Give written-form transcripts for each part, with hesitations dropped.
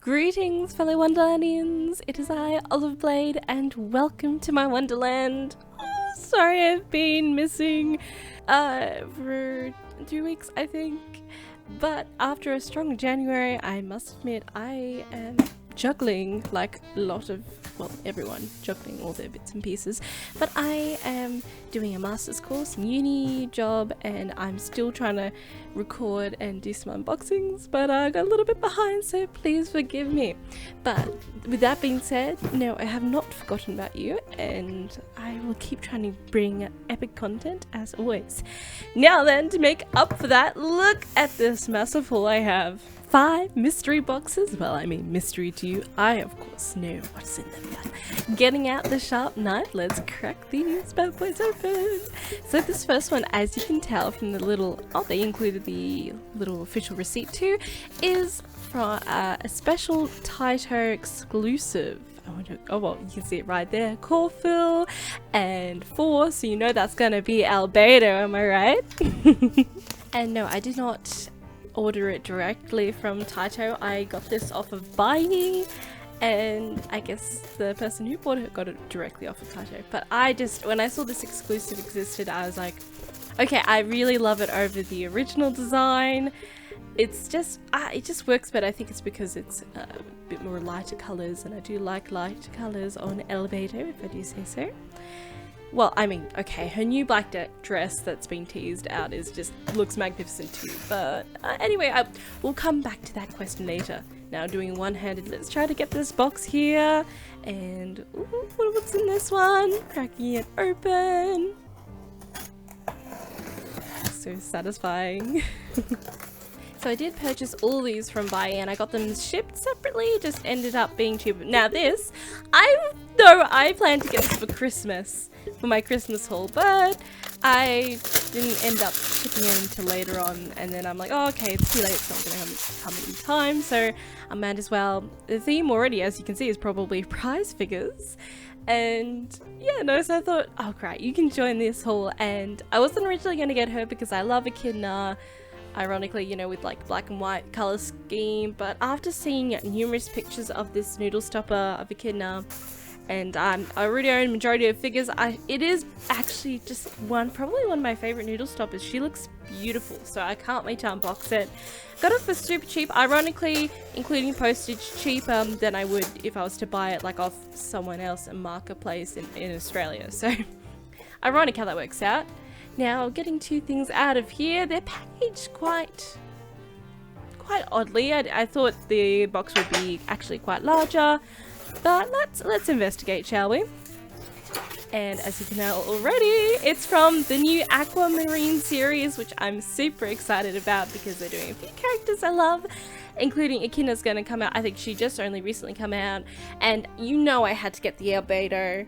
Greetings, fellow Wonderlandians! It is I, Olive Blade, and welcome to my Wonderland. Oh, sorry I've been missing for 2 weeks, I think. But after a strong January, I must admit I am juggling like a lot of, well, everyone juggling all their bits and pieces. But I am doing a master's course, uni job, and I'm still trying to record and do some unboxings, but I got a little bit behind, so please forgive me. But with that being said, no, I have not forgotten about you, and I will keep trying to bring epic content as always. Now then, to make up for that, look at this massive haul I have. 5 mystery boxes. Well, I mean mystery to you. I of course know what's in them, but getting out the sharp knife, let's crack these bad boys open. So this first one, as you can tell from the little, oh, they included the little official receipt too, is from a special Taito exclusive. Oh well, you can see it right there. Core fill and 4, so you know that's gonna be Albedo, am I right? And no, I did not order it directly from Taito. I got this off of buying, and I guess the person who bought it got it directly off of Taito. But I just, when I saw this exclusive existed, I was like, okay, I really love it over the original design. It's just, it just works better. I think it's because it's a bit more lighter colours, and I do like lighter colours on Albedo, if I do say so. Well, I mean, okay, her new black dress that's been teased out is just looks magnificent too, but anyway, we'll come back to that question later. Now doing one-handed, let's try to get this box here, and ooh, what's in this one? Cracking it open. So satisfying. So I did purchase all these from Bai, and I got them shipped separately, just ended up being cheaper. Now this, I planned to get this for Christmas, for my Christmas haul, but I didn't end up shipping it until later on, and then I'm like, oh okay, it's too late, it's not going to come in time, so I might as well. The theme already, as you can see, is probably prize figures, and yeah, no, so I thought, oh great, you can join this haul. And I wasn't originally going to get her because I love Echidna, ironically, you know, with like black and white color scheme, but after seeing numerous pictures of this noodle stopper of Echidna, and I already own majority of figures, it is actually just probably one of my favorite noodle stoppers. She looks beautiful, so I can't wait to unbox it. Got it for super cheap, ironically, including postage, cheaper than I would if I was to buy it like off someone else, a marketplace in Australia. So ironic how that works out. Now, getting 2 things out of here, they're packaged quite oddly. I thought the box would be actually quite larger, but let's investigate, shall we? And as you can tell already, it's from the new Aquamarine series, which I'm super excited about because they're doing a few characters I love, including Echidna's going to come out. I think she just only recently come out, and you know I had to get the Albedo.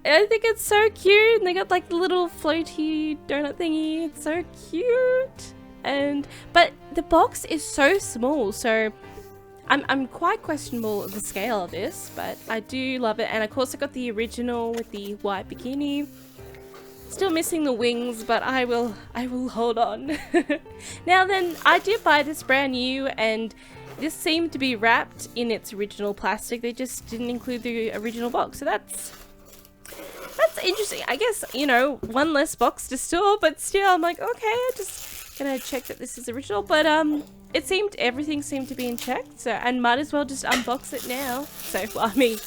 I think it's so cute, and they got like the little floaty donut thingy. It's so cute, but the box is so small, so I'm quite questionable of the scale of this, but I do love it. And of course I got the original with the white bikini. Still missing the wings, but I will hold on. Now then, I did buy this brand new, and this seemed to be wrapped in its original plastic. They just didn't include the original box, so that's interesting. I guess, you know, one less box to store, but still I'm like, okay, I'm just gonna check that this is original. But everything seemed to be in check, so, and might as well just unbox it now. So, well, I mean,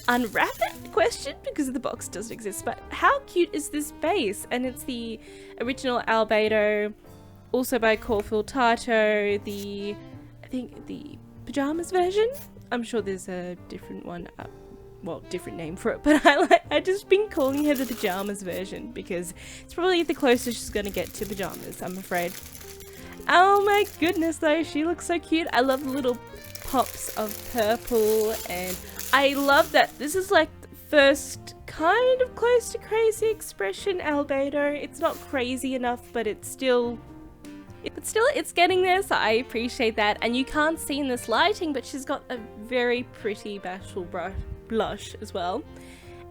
unwrap it, question, because the box doesn't exist. But how cute is this base? And it's the original Albedo, also by Corfield Taito, I think the pajamas version. I'm sure there's a different one, well, different name for it, but I just been calling her the pajamas version because it's probably the closest she's gonna get to pajamas, I'm afraid. Oh my goodness though, she looks so cute. I love the little pops of purple, and I love that this is like the first kind of close to crazy expression Albedo. It's not crazy enough, but it's getting there, so I appreciate that. And you can't see in this lighting, but she's got a very pretty bashful blush as well.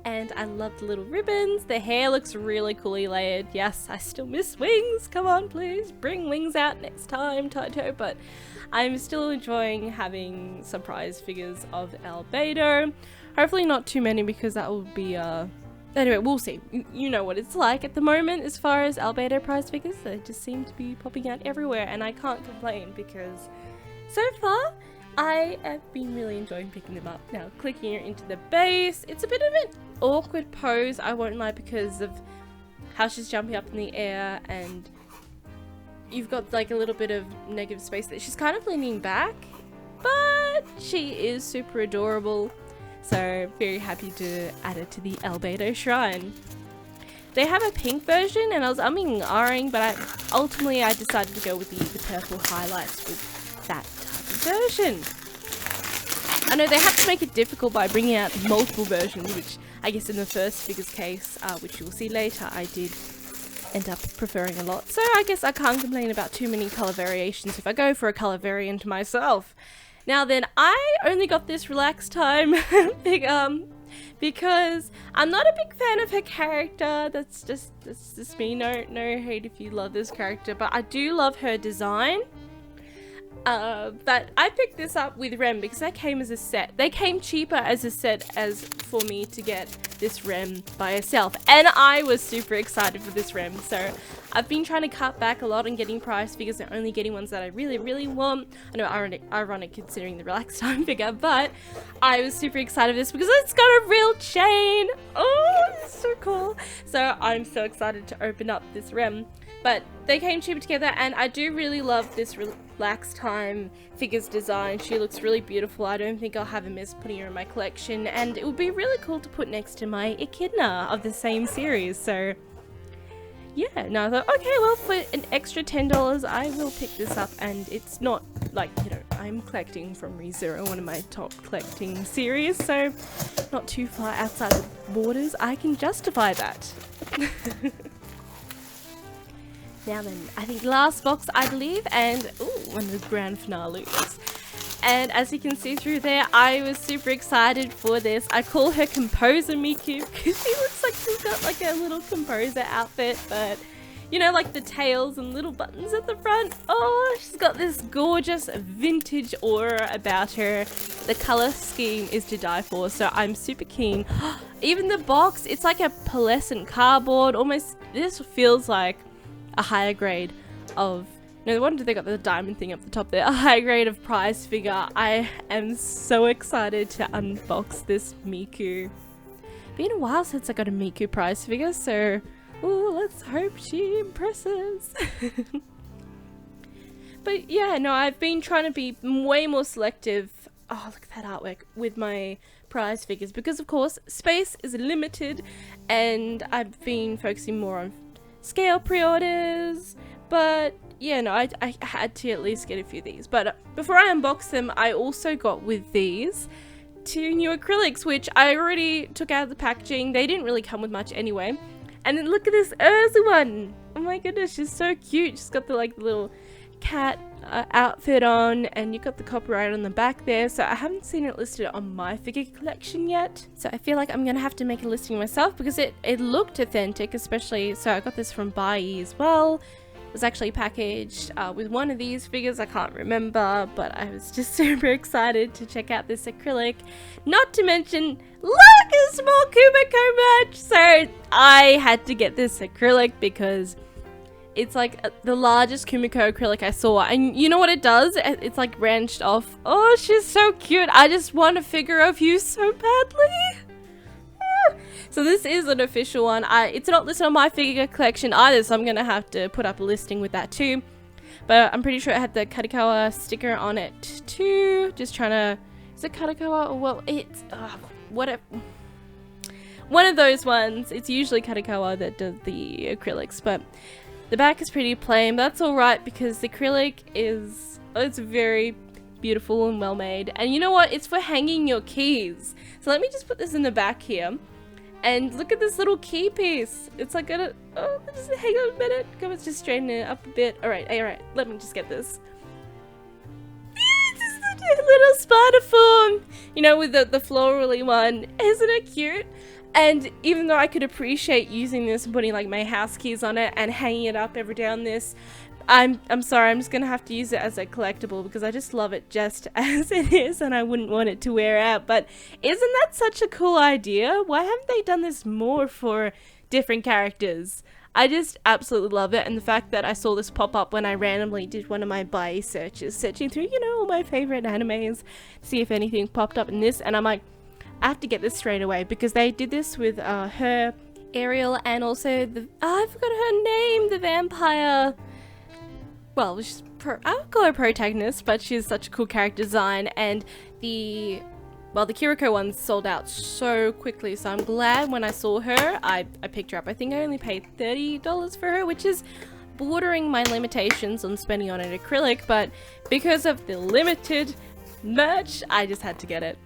And I love the little ribbons. The hair looks really coolly layered. Yes, I still miss wings. Come on, please bring wings out next time, Taito. But I'm still enjoying having surprise figures of Albedo. Hopefully not too many, because that would be anyway, we'll see. You know what it's like at the moment as far as Albedo prize figures. They just seem to be popping out everywhere, and I can't complain because so far I have been really enjoying picking them up. Now, clicking it into the base, it's a bit of an awkward pose, I won't lie, because of how she's jumping up in the air, and you've got like a little bit of negative space that she's kind of leaning back, but she is super adorable. So very happy to add it to the Albedo shrine. They have a pink version, and I was umming and ahhing, but ultimately I decided to go with the purple highlights with that version. I know they have to make it difficult by bringing out multiple versions, which I guess in the first figures case, which you'll see later, I did end up preferring a lot. So I guess I can't complain about too many colour variations if I go for a colour variant myself. Now then, I only got this Relax Time because I'm not a big fan of her character. That's just me. No hate if you love this character, but I do love her design. But I picked this up with REM because they came as a set. They came cheaper as a set as for me to get this REM by herself, and I was super excited for this REM. So I've been trying to cut back a lot on getting prize figures and only getting ones that I really want. I know, ironic considering the Relax Time figure, but I was super excited for this because it's got a real chain. Oh, it's so cool. So I'm so excited to open up this REM. But they came cheaper together, and I do really love this Relax Time figures design. She looks really beautiful. I don't think I'll have a miss putting her in my collection, and it would be really cool to put next to my Echidna of the same series. So yeah, no, I thought, okay, well, for an extra $10 I will pick this up, and it's not like, you know, I'm collecting from ReZero, one of my top collecting series, so not too far outside the borders. I can justify that. Now then, I think last box, I believe, and ooh, one of the grand finales. And as you can see through there, I was super excited for this. I call her Composer Miku because she looks like she's got like a little composer outfit, but you know, like the tails and little buttons at the front. Oh, she's got this gorgeous vintage aura about her. The color scheme is to die for, so I'm super keen. Even the box, it's like a pearlescent cardboard. Almost, this feels like a higher grade of, no wonder they got the diamond thing up the top there, a high grade of prize figure. I am so excited to unbox this Miku. Been a while since I got a Miku prize figure, so ooh, let's hope she impresses. But yeah, no, I've been trying to be way more selective. Oh, look at that artwork with my prize figures, because of course space is limited, and I've been focusing more on scale pre-orders. But yeah, no, I had to at least get a few of these. But before I unbox them, I also got with these 2 new acrylics, which I already took out of the packaging. They didn't really come with much anyway. And then look at this Urza one. Oh my goodness, she's so cute. She's got the like little cat outfit on, and you got the copyright on the back there. So I haven't seen it listed on my figure collection yet, so I feel like I'm gonna have to make a listing myself because it looked authentic, especially. So I got this from Bai as well. It was actually packaged with one of these figures, I can't remember, but I was just super excited to check out this acrylic. Not to mention, look, a small Kumiko match. So I had to get this acrylic because it's like the largest Kumiko acrylic I saw, and you know what it does? It's like branched off. Oh, she's so cute. I just want a figure of you so badly. So this is an official one. It's not listed on my figure collection either, so I'm gonna have to put up a listing with that too. But I'm pretty sure it had the Katikawa sticker on it too. Just trying to, is it Katikawa? Well, it's whatever. One of those ones. It's usually Katikawa that does the acrylics, but the back is pretty plain. But that's alright because the acrylic is, it's very beautiful and well made. And you know what? It's for hanging your keys. So let me just put this in the back here. And look at this little key piece. It's like oh, just hang on a minute. Come on, just straighten it up a bit. Alright, let me just get this. It's just a little spider form. You know, with the florally one. Isn't it cute? And even though I could appreciate using this and putting like my house keys on it and hanging it up every day on this, I'm sorry, I'm just gonna have to use it as a collectible because I just love it just as it is and I wouldn't want it to wear out. But isn't that such a cool idea? Why haven't they done this more for different characters? I just absolutely love it, and the fact that I saw this pop up when I randomly did one of my buy searches, searching through, you know, all my favorite animes, see if anything popped up in this, and I'm like, I have to get this straight away because they did this with her, Ariel, and also the, I forgot her name, the vampire. Well, she's I would call her protagonist, but she's such a cool character design, and the Kiriko one sold out so quickly, so I'm glad when I saw her, I picked her up. I think I only paid $30 for her, which is bordering my limitations on spending on an acrylic, but because of the limited merch, I just had to get it.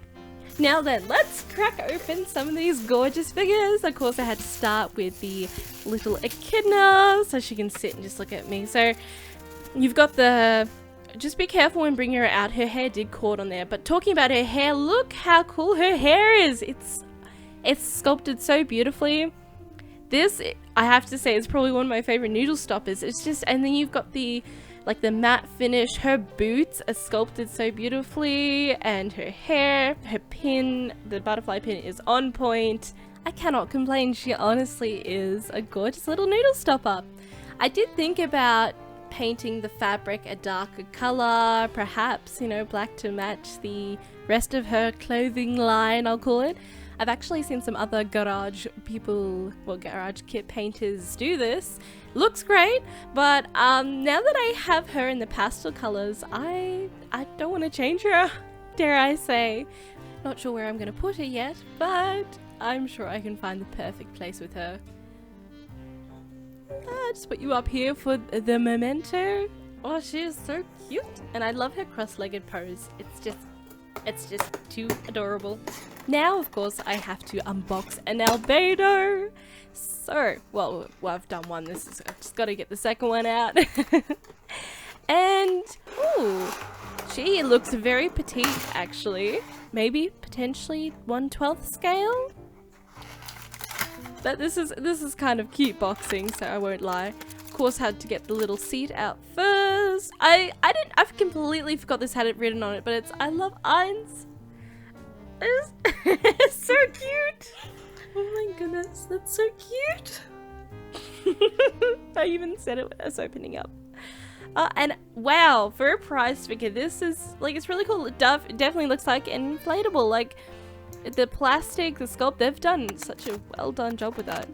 Now then, let's crack open some of these gorgeous figures. Of course, I had to start with the little Echidna, so she can sit and just look at me. So, you've got the... Just be careful when bringing her out. Her hair did caught on there. But talking about her hair, look how cool her hair is. It's sculpted so beautifully. This, I have to say, is probably one of my favorite noodle stoppers. It's just, and then you've got the, like the matte finish. Her boots are sculpted so beautifully. And her hair, her pin, the butterfly pin is on point. I cannot complain. She honestly is a gorgeous little noodle stopper. I did think about painting the fabric a darker color, perhaps, you know, black to match the rest of her clothing line, I'll call it. I've actually seen some other garage people, well, garage kit painters do this. Looks great, but now that I have her in the pastel colors, I don't want to change her, dare I say. Not sure where I'm going to put her yet, but I'm sure I can find the perfect place with her. Just put you up here for the memento. Oh, she is so cute, and I love her cross-legged pose. It's just too adorable. Now, of course, I have to unbox an Albedo. So, well, I've done one. I've just got to get the second one out. And ooh, she looks very petite, actually. Maybe potentially 1/12 scale. But this is kind of cute boxing, so I won't lie. Of course, had to get the little seat out first. I've completely forgot this had it written on it, but it's I love Eins. It's so cute. Oh my goodness, that's so cute. I even said it when I was opening up. And wow, for a price figure, this is like, it's really cool. It definitely looks like an inflatable, like. The plastic, the sculpt, they've done such a well done job with that.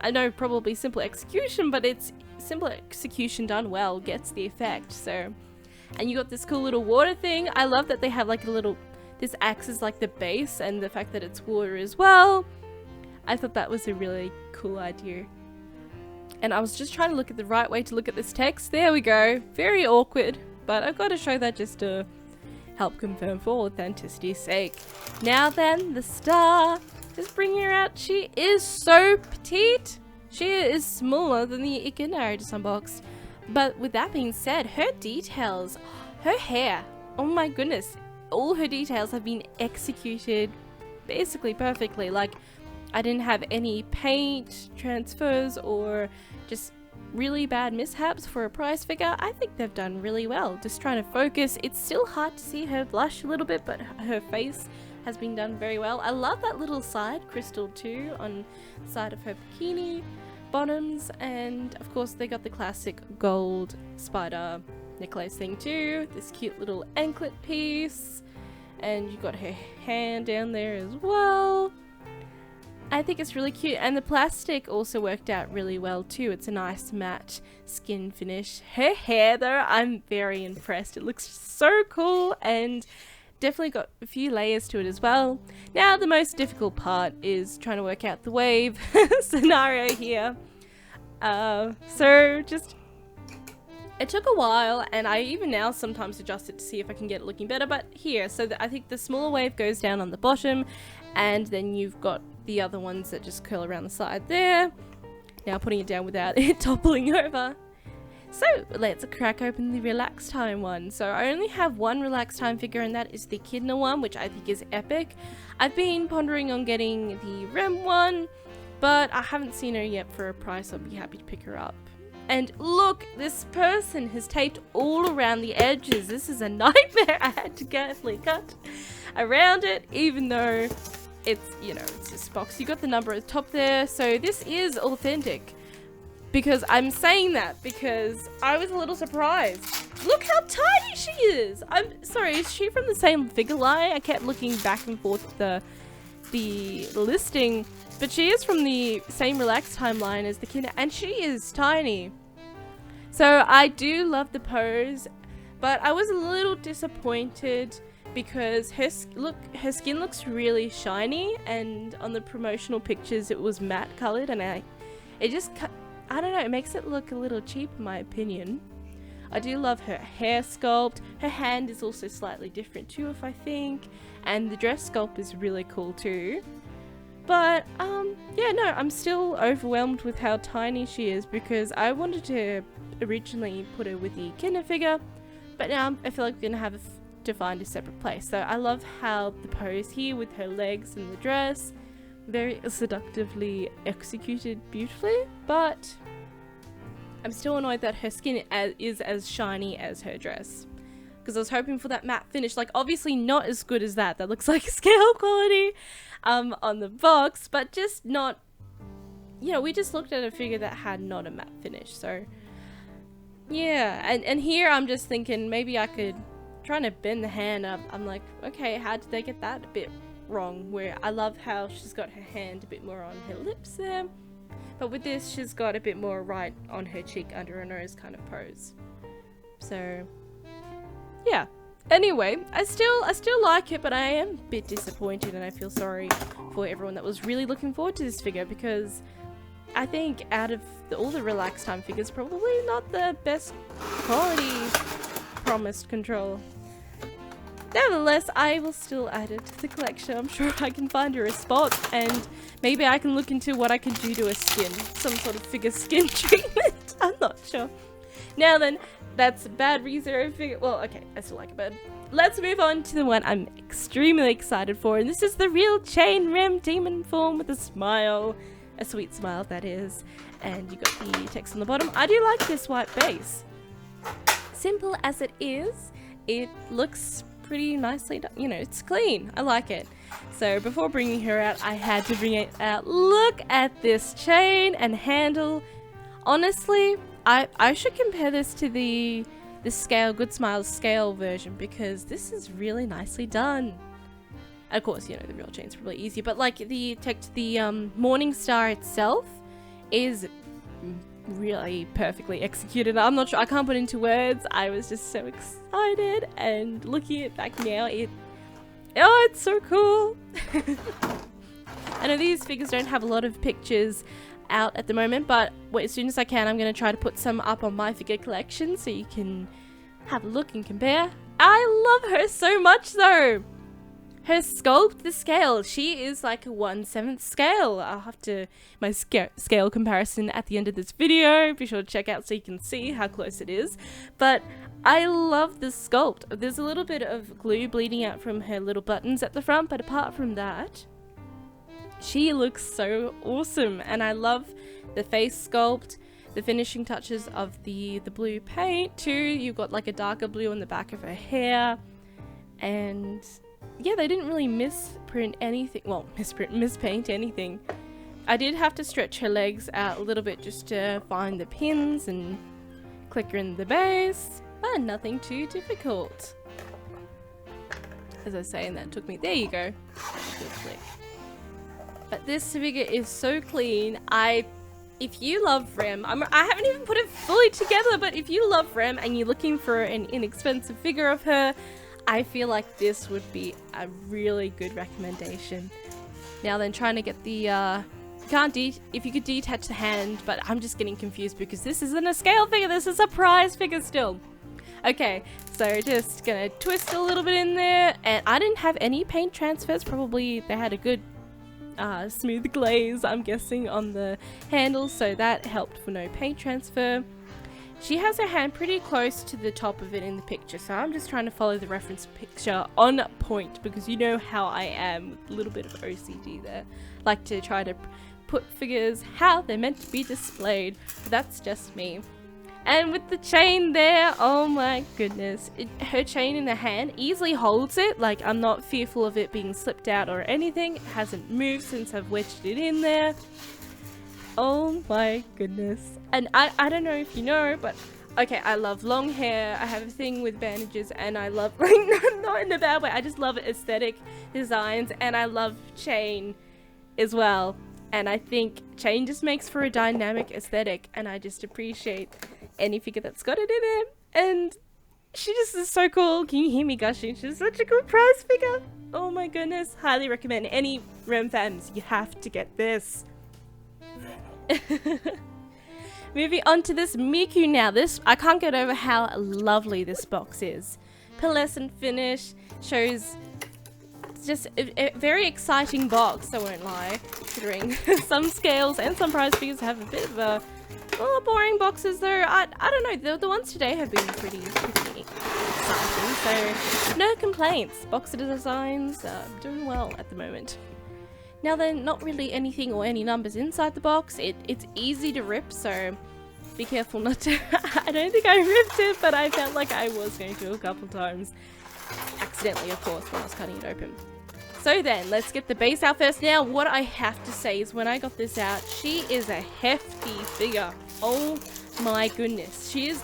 I know probably simple execution, but it's simple execution done well gets the effect. So, and you got this cool little water thing. I love that they have like a little, this acts as like the base, and the fact that it's water as well. I thought that was a really cool idea. And I was just trying to look at the right way to look at this text. There we go. Very awkward, but I've got to show that just to help confirm for authenticity's sake. Now then, the star. Just bringing her out. She is so petite. She is smaller than the Echidna I just unboxed. But with that being said, her details, her hair, oh my goodness, all her details have been executed basically perfectly. Like, I didn't have any paint transfers or just really bad mishaps for a price figure. I think they've done really well. Just trying to focus. It's still hard to see her blush a little bit, but her face has been done very well. I love that little side crystal too on the side of her bikini bottoms, and of course they got the classic gold spider necklace thing too. This cute little anklet piece, and you got her hand down there as well. I think it's really cute, and the plastic also worked out really well too. It's a nice matte skin finish. Her hair though, I'm very impressed. It looks so cool, and definitely got a few layers to it as well. Now the most difficult part is trying to work out the wave scenario here. So just, it took a while, and I even now sometimes adjust it to see if I can get it looking better, but here, so I think the smaller wave goes down on the bottom, and then you've got the other ones that just curl around the side there. Now putting it down without it toppling over. So let's crack open the Relax Time one. So I only have one Relax Time figure, and that is the Echidna one, which I think is epic. I've been pondering on getting the REM one, but I haven't seen her yet for a price. I'll be happy to pick her up. And look, this person has taped all around the edges. This is a nightmare. I had to carefully cut around it, even though it's, you know, it's this box. You got the number at the top there, so this is authentic. Because I'm saying that because I was a little surprised. Look how tiny she is! I'm sorry, is she from the same figure line? I kept looking back and forth at the listing, but she is from the same Relax Time line as the Echidna, and she is tiny. So I do love the pose, but I was a little disappointed because her skin looks really shiny, and on the promotional pictures it was matte colored, and I don't know, it makes it look a little cheap in my opinion. I do love her hair sculpt. Her hand is also slightly different too, if I think, and the dress sculpt is really cool too. But yeah, no, I'm still overwhelmed with how tiny she is, because I wanted to originally put her with the Echidna figure, but now I feel like we're gonna have to find a separate place. So I love how the pose here with her legs and the dress, very seductively executed beautifully, but I'm still annoyed that her skin is as shiny as her dress, because I was hoping for that matte finish. Like, obviously not as good as that looks like scale quality on the box, but just not, you know, we just looked at a figure that had not a matte finish. So yeah, and here I'm just thinking maybe I could trying to bend the hand up. I'm like, okay, how did they get that a bit wrong? Where I love how she's got her hand a bit more on her lips there, but with this she's got a bit more right on her cheek under her nose kind of pose. So yeah, anyway, I still like it, but I am a bit disappointed, and I feel sorry for everyone that was really looking forward to this figure, because I think out of all the Relax Time figures, probably not the best quality promised control. Nevertheless, I will still add it to the collection. I'm sure I can find her a spot, and maybe I can look into what I can do to her skin. Some sort of figure skin treatment. I'm not sure. Now then, that's a bad ReZero figure. Well, okay, I still like it, but let's move on to the one I'm extremely excited for, and this is the real Time REM demon form with a smile. A sweet smile, that is. And you got the text on the bottom. I do like this white base. Simple as it is, it looks pretty nicely done. You know, it's clean. I like it. So before bringing her out, I had to bring it out. Look at this chain and handle. Honestly, I should compare this to the scale, Good Smiles scale version, because this is really nicely done. Of course, you know, the real chain's probably easier, but like the Morning Star itself is really perfectly executed. I'm not sure, I can't put into words. I was just so excited, and looking at it back now, it's so cool. I know these figures don't have a lot of pictures out at the moment, but as soon as I can, I'm going to try to put some up on my figure collection so you can have a look and compare. I love her so much though. Her sculpt, the scale, she is like a 1/7 scale. I'll have to, my scale comparison at the end of this video. Be sure to check out so you can see how close it is. But I love the sculpt. There's a little bit of glue bleeding out from her little buttons at the front, but apart from that, she looks so awesome. And I love the face sculpt, the finishing touches of the blue paint too. You've got like a darker blue on the back of her hair, and yeah, they didn't really mispaint anything. I did have to stretch her legs out a little bit just to find the pins and click her in the base, but nothing too difficult. As I was saying, that took me, there you go. Good click. But this figure is so clean. If you love REM, I haven't even put it fully together, but if you love REM and you're looking for an inexpensive figure of her, I feel like this would be a really good recommendation. Now then, trying to get the, if you could detach the hand, but I'm just getting confused because this isn't a scale figure, this is a prize figure still. Okay, so just gonna twist a little bit in there, and I didn't have any paint transfers. Probably they had a good smooth glaze, I'm guessing, on the handles, so that helped for no paint transfer. She has her hand pretty close to the top of it in the picture, so I'm just trying to follow the reference picture on point because you know how I am with a little bit of OCD there. Like to try to put figures how they're meant to be displayed. But that's just me. And with the chain there, oh my goodness. Her chain in the hand easily holds it. Like, I'm not fearful of it being slipped out or anything. It hasn't moved since I've wedged it in there. Oh my goodness. And I don't know if you know, but okay, I love long hair. I have a thing with bandages, and I love, like, not in a bad way, I just love aesthetic designs, and I love chain as well. And I think chain just makes for a dynamic aesthetic, and I just appreciate any figure that's got it in it. And she just is so cool. Can you hear me gushing? She's such a good prize figure. Oh my goodness. Highly recommend. Any REM fans, you have to get this. Moving on to this Miku now. This, I can't get over how lovely this box is. Pearlescent finish, shows just a very exciting box, I won't lie, considering some scales and some prize figures have a bit of a boring boxes though. I don't know, the ones today have been pretty exciting, so no complaints. Box designs doing well at the moment. Now then, not really anything or any numbers inside the box. It's easy to rip, so be careful not to. I don't think I ripped it, but I felt like I was going to a couple times. Accidentally, of course, when I was cutting it open. So then, let's get the base out first. Now, what I have to say is when I got this out, she is a hefty figure. Oh my goodness. She is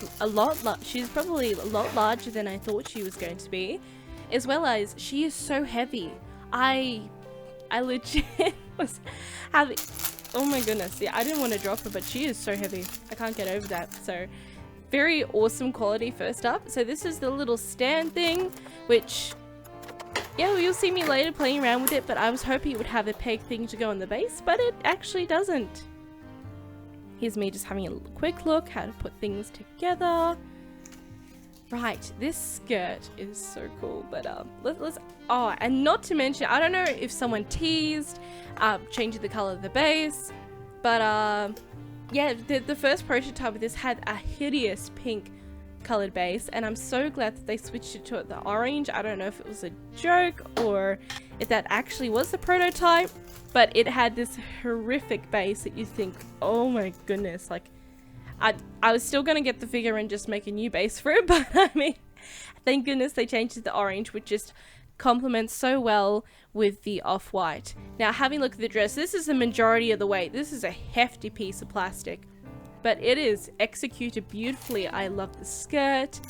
she's probably a lot larger than I thought she was going to be. As well as, she is so heavy. I legit was having, oh my goodness, yeah, I didn't want to drop her, but she is so heavy. I can't get over that. So very awesome quality first up. So this is the little stand thing, which, yeah, you'll see me later playing around with it, but I was hoping it would have a peg thing to go on the base, but it actually doesn't. Here's me just having a quick look how to put things together. Right, this skirt is so cool, but let's oh, and not to mention, I don't know if someone teased changing the color of the base, but yeah, the first prototype of this had a hideous pink colored base, and I'm so glad that they switched it to the orange. I don't know if it was a joke or if that actually was the prototype, but it had this horrific base that you think, oh my goodness, like I was still going to get the figure and just make a new base for it, but I mean, thank goodness they changed it to orange, which just complements so well with the off-white. Now, having a look at the dress, this is the majority of the weight. This is a hefty piece of plastic, but it is executed beautifully. I love the skirt.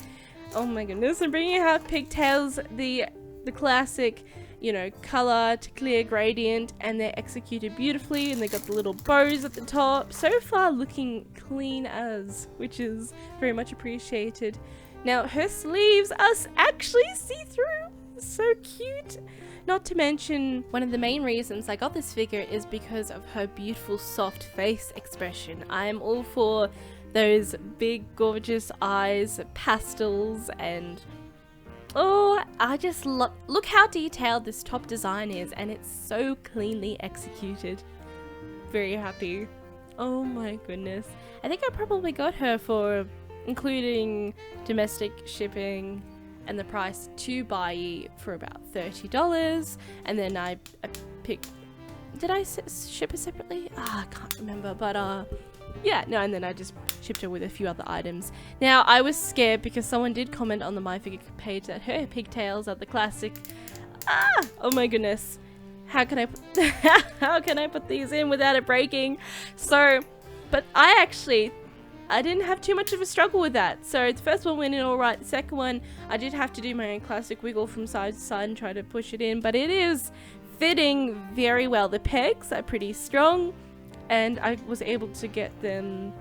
Oh my goodness, I'm bringing out pigtails, the classic, you know, color to clear gradient, and they're executed beautifully, and they got the little bows at the top. So far looking clean as, which is very much appreciated. Now her sleeves are actually see-through, so cute. Not to mention, one of the main reasons I got this figure is because of her beautiful soft face expression. I'm all for those big gorgeous eyes, pastels, and oh, I just look how detailed this top design is, and it's so cleanly executed. Very happy. Oh my goodness. I think I probably got her for, including domestic shipping and the price to buy, for about $30, and then I picked, did I ship it separately? I can't remember, but yeah, no, and then I just shipped her with a few other items. Now, I was scared because someone did comment on the My Figure page that her pigtails are the classic. Oh my goodness. How can I put these in without it breaking? So, but I didn't have too much of a struggle with that. So the first one went in alright. The second one, I did have to do my own classic wiggle from side to side and try to push it in, but it is fitting very well. The pegs are pretty strong, and I was able to get them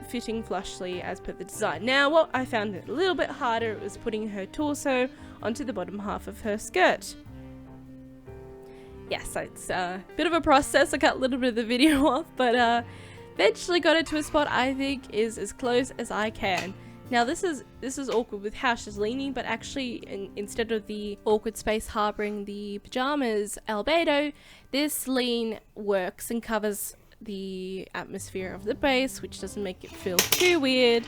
fitting flushly as per the design. Now, what I found a little bit harder was putting her torso onto the bottom half of her skirt. Yes, it's a bit of a process. I cut a little bit of the video off, but eventually got it to a spot I think is as close as I can. Now this is awkward with how she's leaning, but actually instead of the awkward space harboring the pajamas Albedo, this lean works and covers the atmosphere of the base, which doesn't make it feel too weird,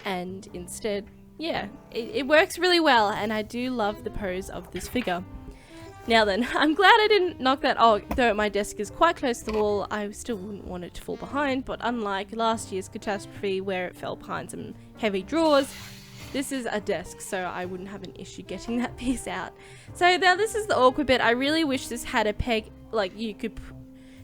and instead, yeah, it works really well, and I do love the pose of this figure. Now then, I'm glad I didn't knock that. Oh, though my desk is quite close to the wall, I still wouldn't want it to fall behind, but unlike last year's catastrophe where it fell behind some heavy drawers, this is a desk, so I wouldn't have an issue getting that piece out. So now this is the awkward bit. I really wish this had a peg, like you could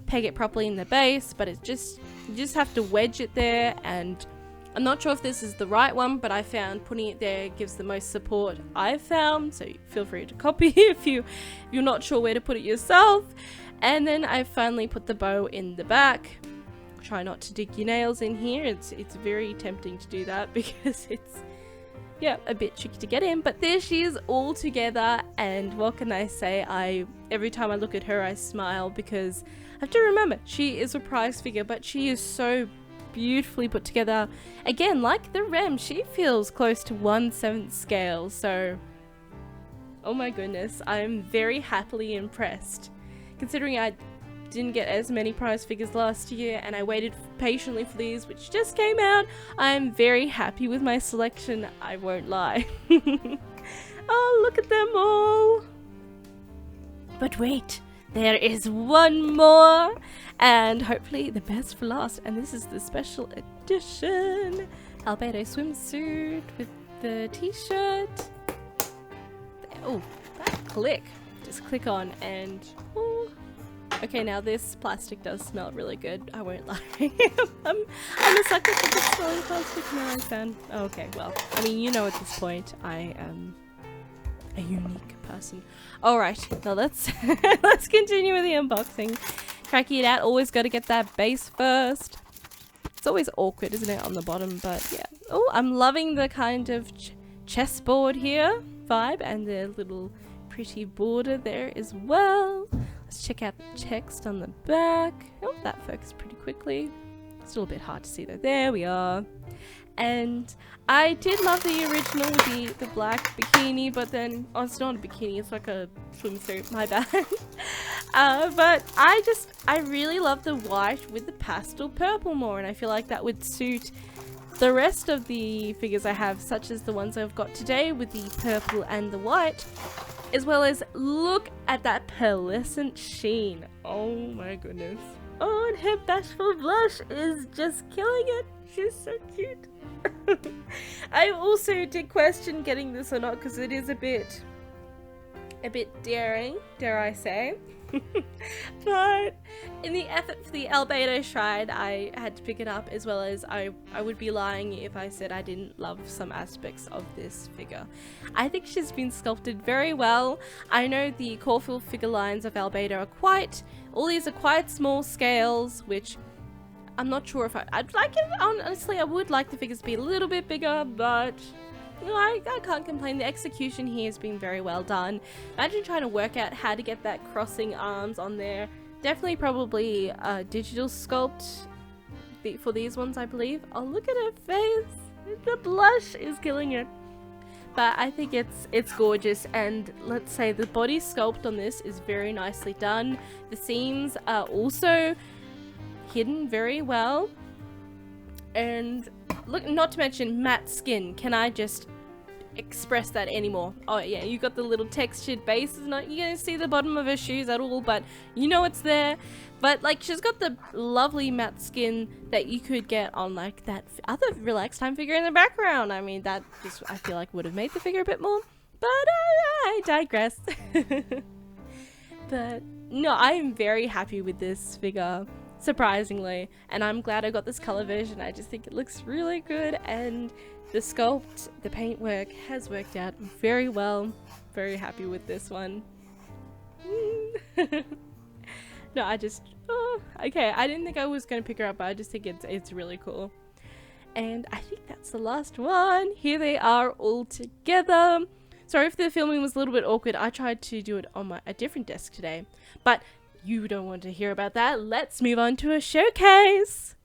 peg it properly in the base, but it's just, you just have to wedge it there, and I'm not sure if this is the right one, but I found putting it there gives the most support I've found, so feel free to copy if you're not sure where to put it yourself. And then I finally put the bow in the back. Try not to dig your nails in here. It's very tempting to do that because it's, yeah, a bit tricky to get in, but there she is all together, and what can I say, every time I look at her I smile because I have to remember she is a prize figure, but she is so beautifully put together. Again, like the REM, she feels close to 1/7 scale, so oh my goodness, I'm very happily impressed. Considering I didn't get as many prize figures last year and I waited patiently for these, which just came out, I'm very happy with my selection, I won't lie. Oh, look at them all! But wait, there is one more! And hopefully the best for last, and this is the special edition Albedo swimsuit with the t-shirt. Oh, that click. Just click on and oh. Okay, now this plastic does smell really good, I won't lie. I'm a sucker for the smelling plastic now, I found. Oh, okay, well, I mean, you know at this point, I am a unique person. Alright, now let's let's continue with the unboxing. Cracking it out, always got to get that base first. It's always awkward, isn't it, on the bottom, but yeah. Oh, I'm loving the kind of chessboard here vibe and the little pretty border there as well. Let's check out the text on the back. Oh, that focused pretty quickly. Still a bit hard to see though. There we are. And I did love the original with the black bikini, but then, oh, it's not a bikini, it's like a swimsuit, my bad. But I really love the white with the pastel purple more, and I feel like that would suit the rest of the figures I have, such as the ones I've got today with the purple and the white, as well as look at that pearlescent sheen. Oh my goodness. Oh, and her bashful blush is just killing it. She's so cute. I also did question getting this or not because it is a bit daring, dare I say. But in the effort for the Albedo shrine, I had to pick it up, as well as I would be lying if I said I didn't love some aspects of this figure. I think she's been sculpted very well. I know the Caulfield figure lines of Albedo are all these are quite small scales, which I'm not sure if I'd like it. Honestly, I would like the figures to be a little bit bigger, but you know, I can't complain. The execution here has been very well done. Imagine trying to work out how to get that crossing arms on there. Definitely probably a digital sculpt for these ones, I believe. Oh, look at her face. The blush is killing it. But I think it's gorgeous, and let's say the body sculpt on this is very nicely done. The seams are also hidden very well, and look, not to mention matte skin. Can I just express that anymore? Oh yeah, you got the little textured base. It's not, you don't see the bottom of her shoes at all, but you know it's there. But like, she's got the lovely matte skin that you could get on like that other Relax Time figure in the background. I mean, that just, I feel like would have made the figure a bit more, but I digress. But no, I'm very happy with this figure, surprisingly, and I'm glad I got this color version. I just think it looks really good, and the sculpt, the paintwork has worked out very well. Very happy with this one. No, okay, I didn't think I was gonna pick her up, but I just think it's really cool. And I think that's the last one. Here they are all together. Sorry if the filming was a little bit awkward. I tried to do it on a different desk today, but you don't want to hear about that. Let's move on to a showcase.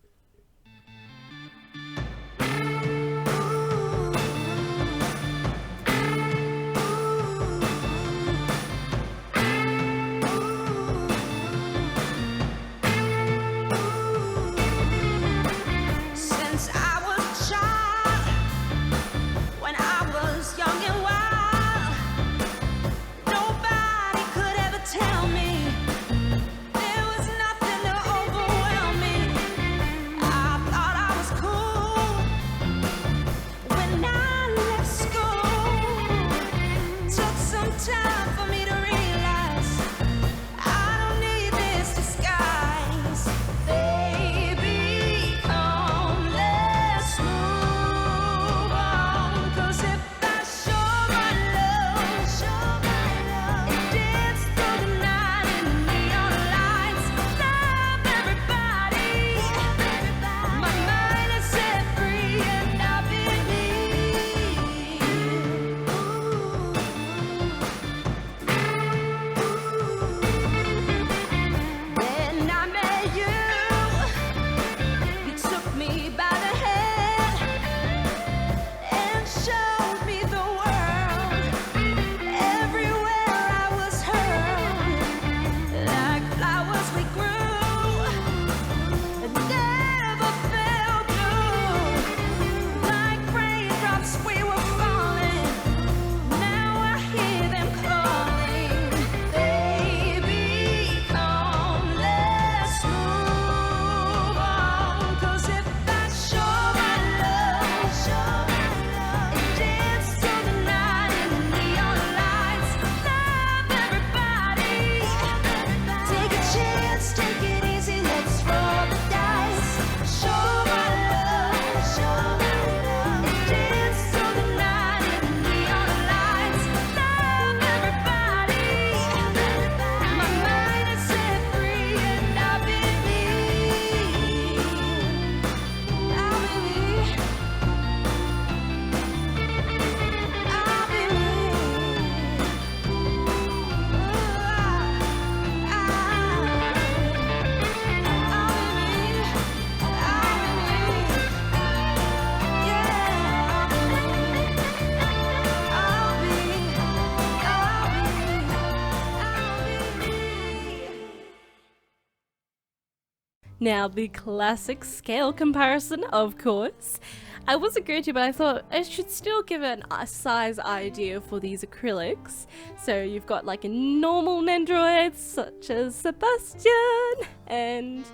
Now, the classic scale comparison, of course. I wasn't going to, but I thought I should still give it a size idea for these acrylics. So you've got like a normal Nendoroid, such as Sebastian, and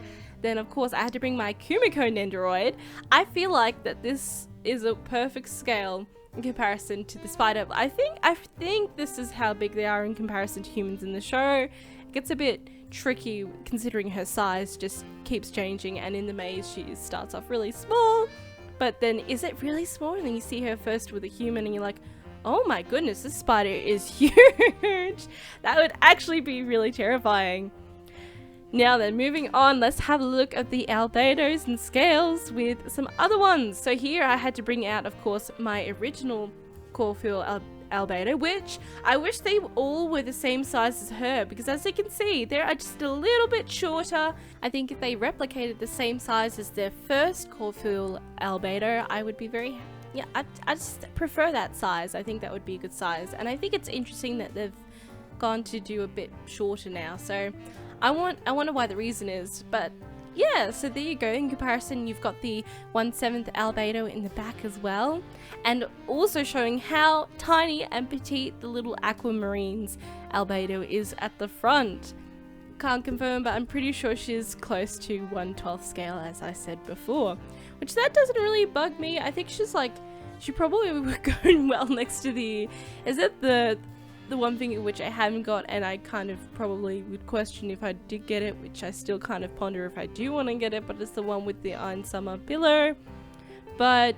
then of course I had to bring my Kumiko Nendoroid. I feel like that this is a perfect scale in comparison to the spider. I think this is how big they are in comparison to humans in the show. It gets a bit tricky considering her size just keeps changing, and in the maze she starts off really small, but then is it really small, and then you see her first with a human and you're like, oh my goodness, this spider is huge. That would actually be really terrifying. Now then, moving on, let's have a look at the albedos and scales with some other ones. So here I had to bring out, of course, my original Caulfield albedo, which I wish they all were the same size as her, because as you can see, they are just a little bit shorter. I think if they replicated the same size as their first Caulfield albedo, I would be very, yeah, I just prefer that size. I think that would be a good size, and I think it's interesting that they've gone to do a bit shorter now. So I wonder why the reason is, but yeah, so there you go. In comparison, you've got the 1/7 albedo in the back as well, and also showing how tiny and petite the little aquamarines albedo is at the front. Can't confirm, but I'm pretty sure she's close to 1/12 scale, as I said before, which that doesn't really bug me. I think she's like, she probably would go well next to the, is it the one thing which I haven't got, and I kind of probably would question if I did get it, which I still kind of ponder if I do want to get it, but it's the one with the Iron Summer pillow. But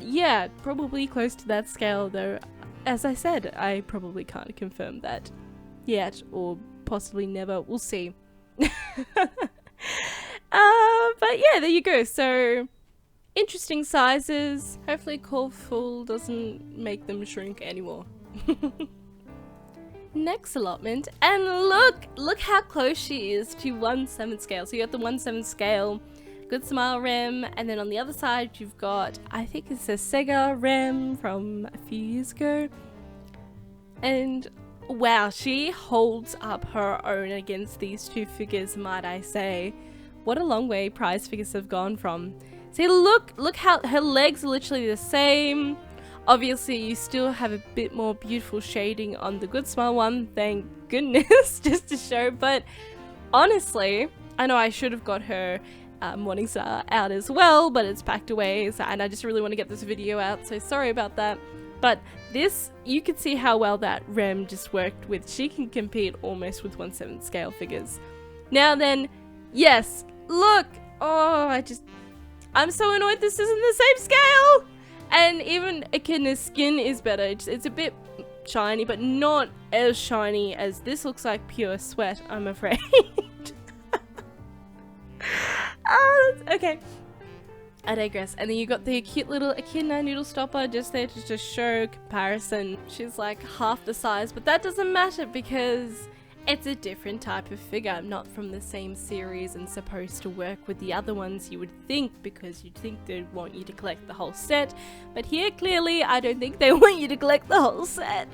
yeah, probably close to that scale, though as I said, I probably can't confirm that yet, or possibly never. We'll see. But yeah, there you go. So interesting sizes. Hopefully Caulfield doesn't make them shrink anymore. Next allotment, and look how close she is to 1/7 scale. So you got the 1/7 scale Good Smile REM, and then on the other side you've got, I think it's a Sega REM from a few years ago, and wow, she holds up her own against these two figures, might I say. What a long way prize figures have gone from. See, look how her legs are literally the same. Obviously, you still have a bit more beautiful shading on the Good Smile one, thank goodness, just to show. But honestly, I know I should have got her Morningstar out as well, but it's packed away, so, and I just really want to get this video out, so sorry about that. But this, you can see how well that REM just worked with. She can compete almost with 1/7 scale figures. Now then, yes, look! Oh, I'm so annoyed this isn't the same scale! And even Echidna's skin is better. It's a bit shiny, but not as shiny as this. Looks like pure sweat, I'm afraid. Okay. I digress. And then you got the cute little Echidna noodle stopper just there to just show comparison. She's like half the size, but that doesn't matter because it's a different type of figure, not from the same series and supposed to work with the other ones, you would think, because you'd think they'd want you to collect the whole set. But here, clearly, I don't think they want you to collect the whole set.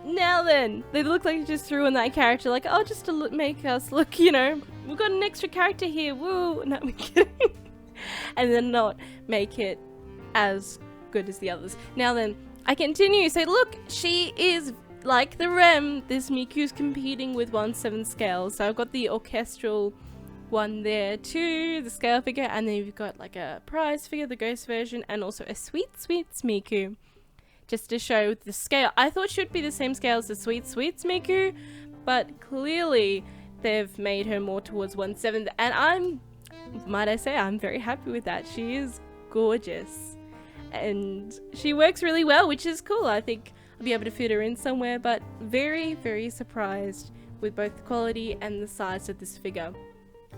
Now then, they look like they just threw in that character, like, oh, just to make us look, you know, we've got an extra character here, woo, no, I'm kidding. And then not make it as good as the others. Now then, I continue, so look, she is like the REM, this Miku's competing with 1/7 scale. So I've got the orchestral one there too, the scale figure, and then you've got like a prize figure, the ghost version, and also a Sweet Sweets Miku. Just to show the scale. I thought she would be the same scale as the Sweet Sweets Miku, but clearly they've made her more towards 1/7, and might I say, I'm very happy with that. She is gorgeous. And she works really well, which is cool. I think I'll be able to fit her in somewhere, but very, very surprised with both the quality and the size of this figure.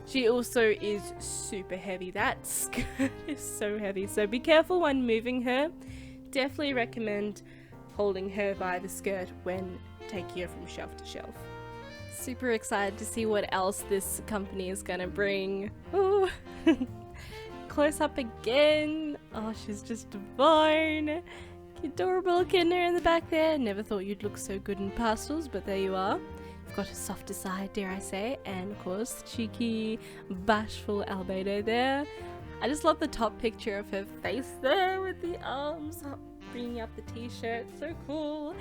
She also is super heavy. That skirt is so heavy, so be careful when moving her. Definitely recommend holding her by the skirt when taking her from shelf to shelf. Super excited to see what else this company is gonna bring. Ooh. Close up again. Oh, she's just divine. Adorable Echidna in the back there. Never thought you'd look so good in pastels, but there you are. We've got a softer side, dare I say, and of course cheeky, bashful Albedo there. I just love the top picture of her face there with the arms bringing up the t-shirt, so cool.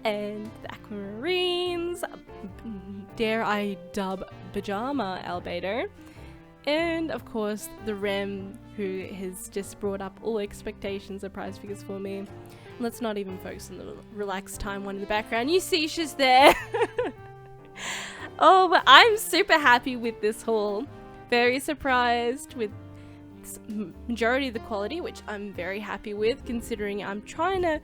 And the aquamarines, dare I dub pajama Albedo. And of course the REM, who has just brought up all expectations of prize figures for me. Let's not even focus on the relax time one in the background. You see she's there. Oh, but I'm super happy with this haul. Very surprised with majority of the quality, which I'm very happy with, considering I'm trying to,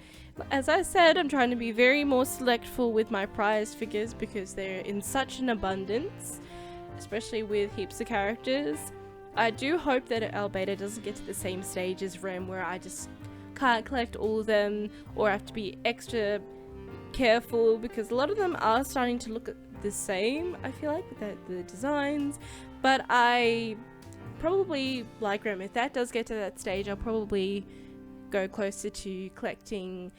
as I said, I'm trying to be very more selectful with my prize figures because they're in such an abundance, especially with heaps of characters. I do hope that Albedo doesn't get to the same stage as REM where I just can't collect all of them or have to be extra careful, because a lot of them are starting to look the same, I feel like, with the designs. But I probably, like REM, if that does get to that stage, I'll probably go closer to collecting,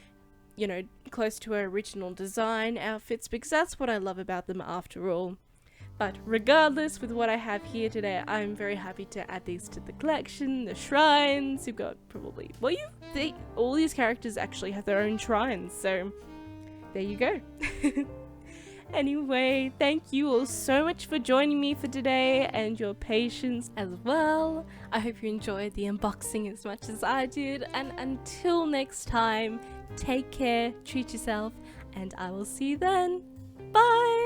you know, close to our original design outfits, because that's what I love about them after all. But regardless, with what I have here today, I'm very happy to add these to the collection. The shrines, you've got probably, well, all these characters actually have their own shrines, so there you go. Anyway, thank you all so much for joining me for today and your patience as well. I hope you enjoyed the unboxing as much as I did, and until next time, take care, treat yourself, and I will see you then. Bye!